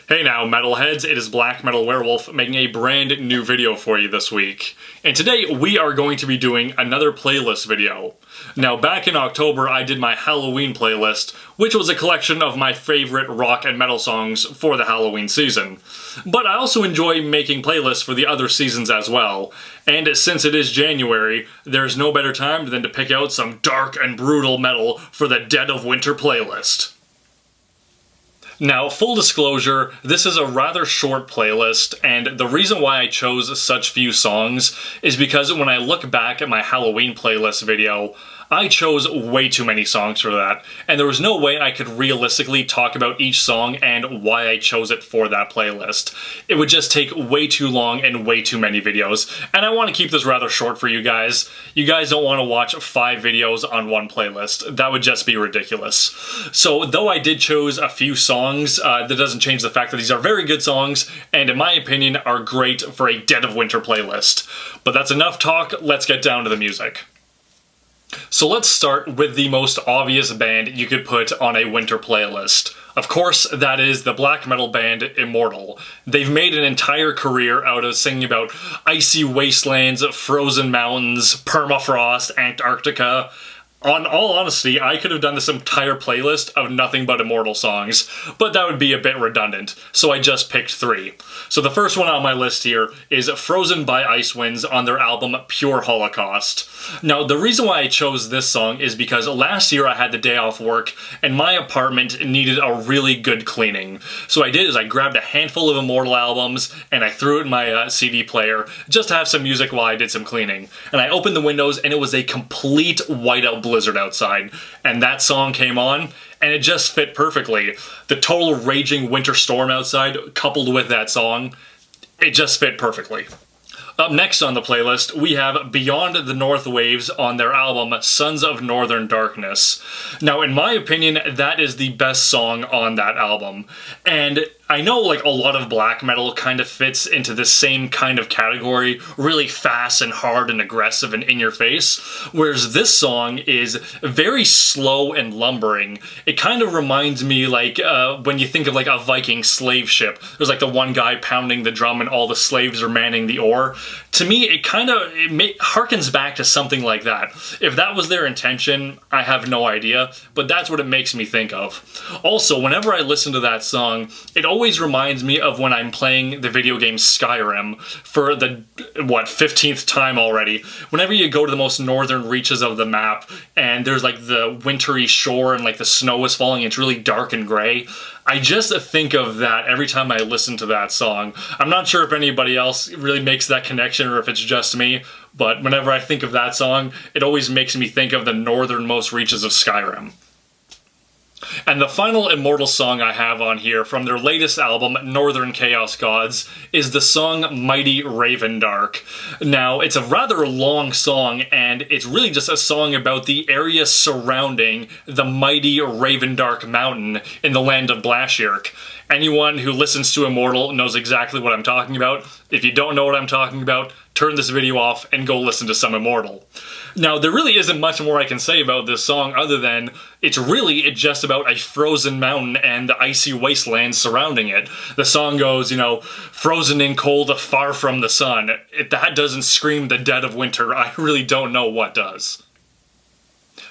Hey now, metalheads, it is Blackmetalwerewolf making a brand new video for you this week. And today we are going to be doing another playlist video. Now, back in October, I did my Halloween playlist, which was a collection of my favorite rock and metal songs for the Halloween season. But I also enjoy making playlists for the other seasons as well. And since it is January, there's no better time than to pick out some dark and brutal metal for the Dead of Winter playlist. Now, full disclosure, this is a rather short playlist, and the reason why I chose such few songs is because when I look back at my Halloween playlist video, I chose way too many songs for that, and there was no way I could realistically talk about each song and why I chose it for that playlist. It would just take way too long and way too many videos, and I want to keep this rather short for you guys. You guys don't want to watch 5 videos on one playlist. That would just be ridiculous. So, though I did choose a few songs, that doesn't change the fact that these are very good songs, and in my opinion, are great for a Dead of Winter playlist. But that's enough talk, let's get down to the music. So let's start with the most obvious band you could put on a winter playlist. Of course, that is the black metal band Immortal. They've made an entire career out of singing about icy wastelands, frozen mountains, permafrost, Antarctica. On all honesty, I could have done this entire playlist of nothing but Immortal songs, but that would be a bit redundant, so I just picked 3. So the first one on my list here is Frozen by Ice Winds on their album Pure Holocaust. Now, the reason why I chose this song is because last year I had the day off work, and my apartment needed a really good cleaning. So what I did is I grabbed a handful of Immortal albums, and I threw it in my CD player, just to have some music while I did some cleaning. And I opened the windows, and it was a complete whiteout blizzard outside, and that song came on, and it just fit perfectly. The total raging winter storm outside, coupled with that song, it just fit perfectly. Up next on the playlist, we have Beyond the North Waves on their album Sons of Northern Darkness. Now, in my opinion, that is the best song on that album. And I know like a lot of black metal kind of fits into the same kind of category, really fast and hard and aggressive and in your face, whereas this song is very slow and lumbering. It kind of reminds me like when you think of like a Viking slave ship. There's like the one guy pounding the drum and all the slaves are manning the oar. To me, it harkens back to something like that. If that was their intention, I have no idea, but that's what it makes me think of. Also, whenever I listen to that song, it always reminds me of when I'm playing the video game Skyrim for the, 15th time already. Whenever you go to the most northern reaches of the map, and there's like the wintry shore and like the snow is falling, it's really dark and gray. I just think of that every time I listen to that song. I'm not sure if anybody else really makes that connection or if it's just me, but whenever I think of that song, it always makes me think of the northernmost reaches of Skyrim. And the final Immortal song I have on here from their latest album, Northern Chaos Gods, is the song Mighty Ravendark. Now, it's a rather long song, and it's really just a song about the area surrounding the mighty Ravendark mountain in the land of Blashirk. Anyone who listens to Immortal knows exactly what I'm talking about. If you don't know what I'm talking about, turn this video off and go listen to some Immortal. Now, there really isn't much more I can say about this song other than it's just about a frozen mountain and the icy wastelands surrounding it. The song goes, frozen in cold, far from the sun. If that doesn't scream the dead of winter, I really don't know what does.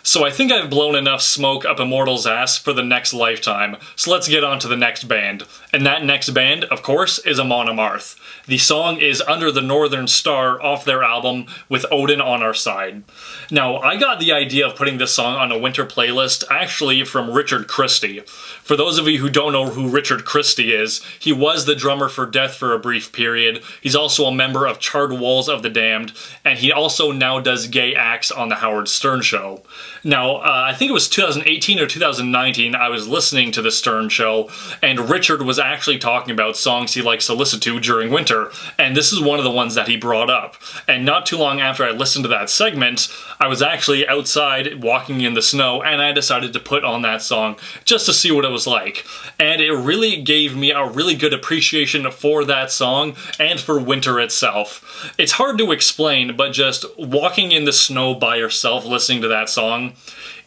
So I think I've blown enough smoke up Immortal's ass for the next lifetime, so let's get on to the next band. And that next band, of course, is Amon Amarth. The song is Under the Northern Star off their album With Odin on Our Side. Now, I got the idea of putting this song on a winter playlist actually from Richard Christie. For those of you who don't know who Richard Christie is, he was the drummer for Death for a brief period. He's also a member of Charred Walls of the Damned, and he also now does gay acts on The Howard Stern Show. Now, I think it was 2018 or 2019, I was listening to the Stern Show, and Richard was actually talking about songs he likes to listen to during winter, and this is one of the ones that he brought up. And not too long after I listened to that segment, I was actually outside walking in the snow, and I decided to put on that song just to see what it was like. And it really gave me a really good appreciation for that song and for winter itself. It's hard to explain, but just walking in the snow by yourself listening to that song,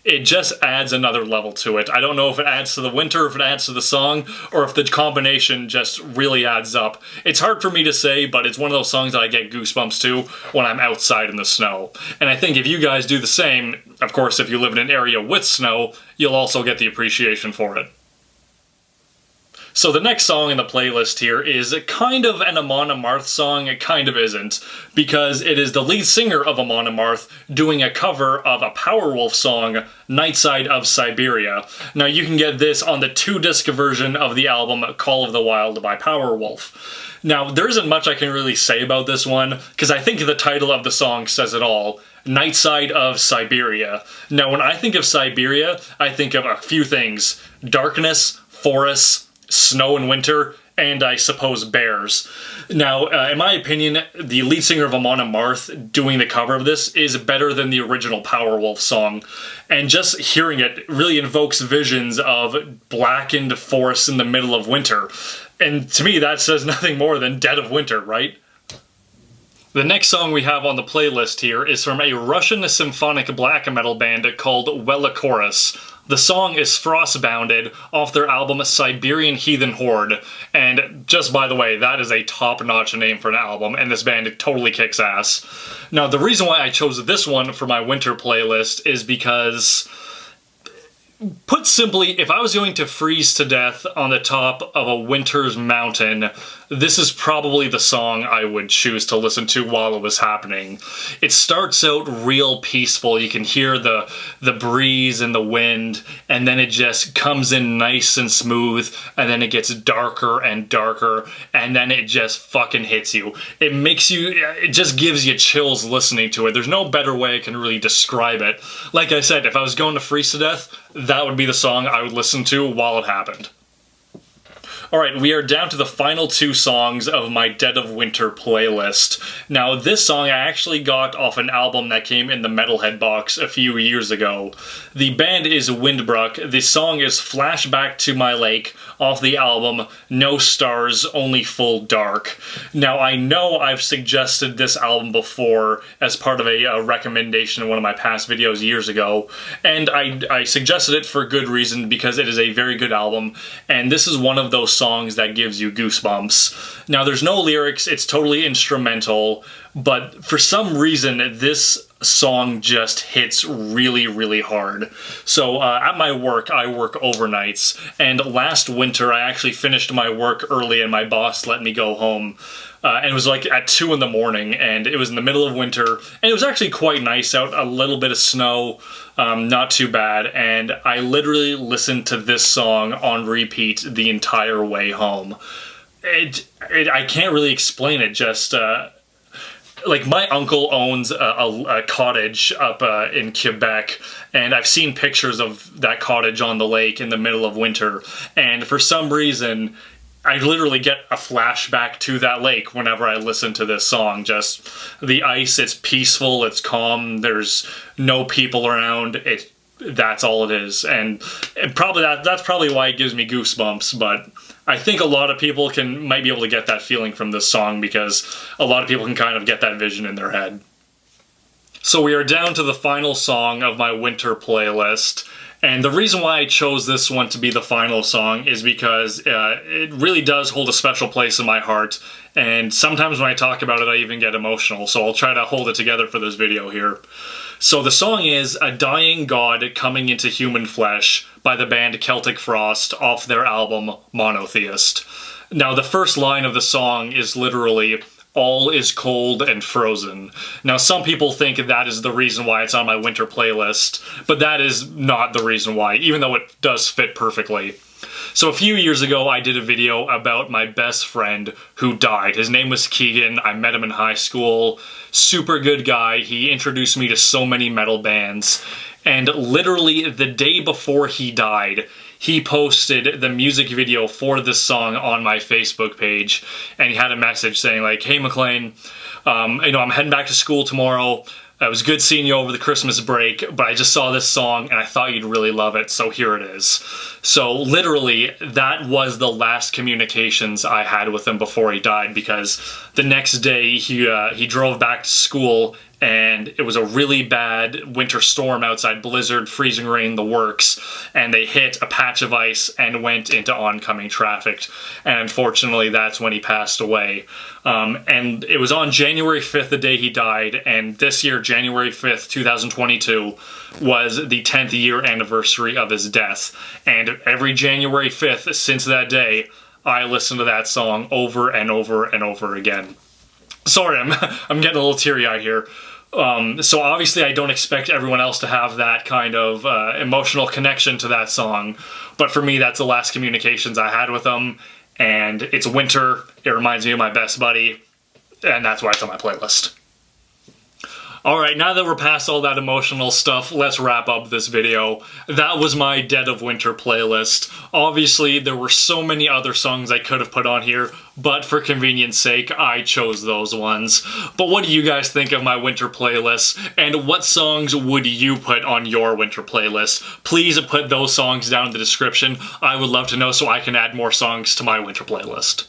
it just adds another level to it. I don't know if it adds to the winter, if it adds to the song, or if the combination just really adds up. It's hard for me to say, but it's one of those songs that I get goosebumps to when I'm outside in the snow. And I think if you guys do the same, of course, if you live in an area with snow, you'll also get the appreciation for it. So the next song in the playlist here is kind of an Amon Amarth song. It kind of isn't, because it is the lead singer of Amon Amarth doing a cover of a Powerwolf song, Nightside of Siberia. Now you can get this on the 2-disc version of the album Call of the Wild by Powerwolf. Now there isn't much I can really say about this one, because I think the title of the song says it all. Nightside of Siberia. Now when I think of Siberia, I think of a few things. Darkness, forests, snow and winter, and I suppose bears. Now, in my opinion, the lead singer of Amon Amarth doing the cover of this is better than the original Powerwolf song. And just hearing it really invokes visions of blackened forests in the middle of winter. And to me, that says nothing more than Dead of Winter, right? The next song we have on the playlist here is from a Russian symphonic black metal band called Wellachorus. The song is Frostbounded off their album Siberian Heathen Horde, and just by the way, that is a top-notch name for an album, and this band totally kicks ass. Now, the reason why I chose this one for my winter playlist is because, put simply, if I was going to freeze to death on the top of a winter's mountain, this is probably the song I would choose to listen to while it was happening. It starts out real peaceful. You can hear the breeze and the wind, and then it just comes in nice and smooth, and then it gets darker and darker, and then it just fucking hits you. It just gives you chills listening to it. There's no better way I can really describe it. Like I said, if I was going to freeze to death, that would be the song I would listen to while it happened. Alright, we are down to the final 2 songs of my Dead of Winter playlist. Now, this song I actually got off an album that came in the Metalhead box a few years ago. The band is Windbruck. The song is Flashback to My Lake off the album No Stars, Only Full Dark. Now, I know I've suggested this album before as part of a recommendation in one of my past videos years ago, and I suggested it for good reason because it is a very good album, and this is one of those songs that gives you goosebumps. Now, there's no lyrics, it's totally instrumental, but for some reason, this song just hits really, really hard. So, at my work, I work overnights, and last winter, I actually finished my work early and my boss let me go home. And it was like at 2 in the morning, and it was in the middle of winter, and it was actually quite nice out, a little bit of snow, not too bad, and I literally listened to this song on repeat the entire way home. I can't really explain it, just, like, my uncle owns a cottage up in Quebec, and I've seen pictures of that cottage on the lake in the middle of winter, and for some reason, I literally get a flashback to that lake whenever I listen to this song. Just the ice, it's peaceful, it's calm, there's no people around, that's all it is. And that's probably why it gives me goosebumps, but I think a lot of people might be able to get that feeling from this song because a lot of people can kind of get that vision in their head. So we are down to the final song of my winter playlist. And the reason why I chose this one to be the final song is because it really does hold a special place in my heart, and sometimes when I talk about it I even get emotional, so I'll try to hold it together for this video here. So the song is A Dying God Coming into Human Flesh by the band Celtic Frost off their album Monotheist. Now the first line of the song is literally, "All is cold and frozen." Now, some people think that is the reason why it's on my winter playlist, but that is not the reason why, even though it does fit perfectly. So a few years ago, I did a video about my best friend who died. His name was Keegan. I met him in high school. Super good guy. He introduced me to so many metal bands. And literally the day before he died, he posted the music video for this song on my Facebook page, and he had a message saying like, "Hey McLean, I'm heading back to school tomorrow. It was good seeing you over the Christmas break, but I just saw this song and I thought you'd really love it, so here it is." So literally, that was the last communications I had with him before he died, because the next day he drove back to school and it was a really bad winter storm outside, blizzard, freezing rain, the works, and they hit a patch of ice and went into oncoming traffic, and unfortunately that's when he passed away. And it was on January 5th, the day he died, and this year, January 5th, 2022, was the 10th year anniversary of his death, and every January 5th since that day, I listen to that song over and over and over again. Sorry, I'm getting a little teary-eyed here. So obviously I don't expect everyone else to have that kind of emotional connection to that song, but for me that's the last communications I had with him, and it's winter, it reminds me of my best buddy, and that's why it's on my playlist. Alright, now that we're past all that emotional stuff, let's wrap up this video. That was my Dead of Winter playlist. Obviously, there were so many other songs I could have put on here, but for convenience sake, I chose those ones. But what do you guys think of my winter playlist, and what songs would you put on your winter playlist? Please put those songs down in the description. I would love to know so I can add more songs to my winter playlist.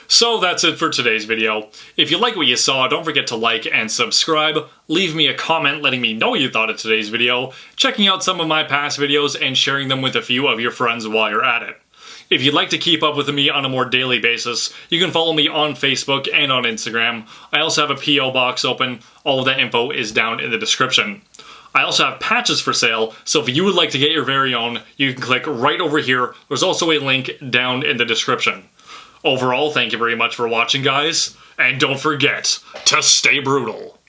So that's it for today's video. If you like what you saw, don't forget to like and subscribe, leave me a comment letting me know what you thought of today's video, checking out some of my past videos, and sharing them with a few of your friends while you're at it. If you'd like to keep up with me on a more daily basis, you can follow me on Facebook and on Instagram. I also have a P.O. box open. All of that info is down in the description. I also have patches for sale, so if you would like to get your very own, you can click right over here. There's also a link down in the description. Overall, thank you very much for watching, guys, and don't forget to stay brutal.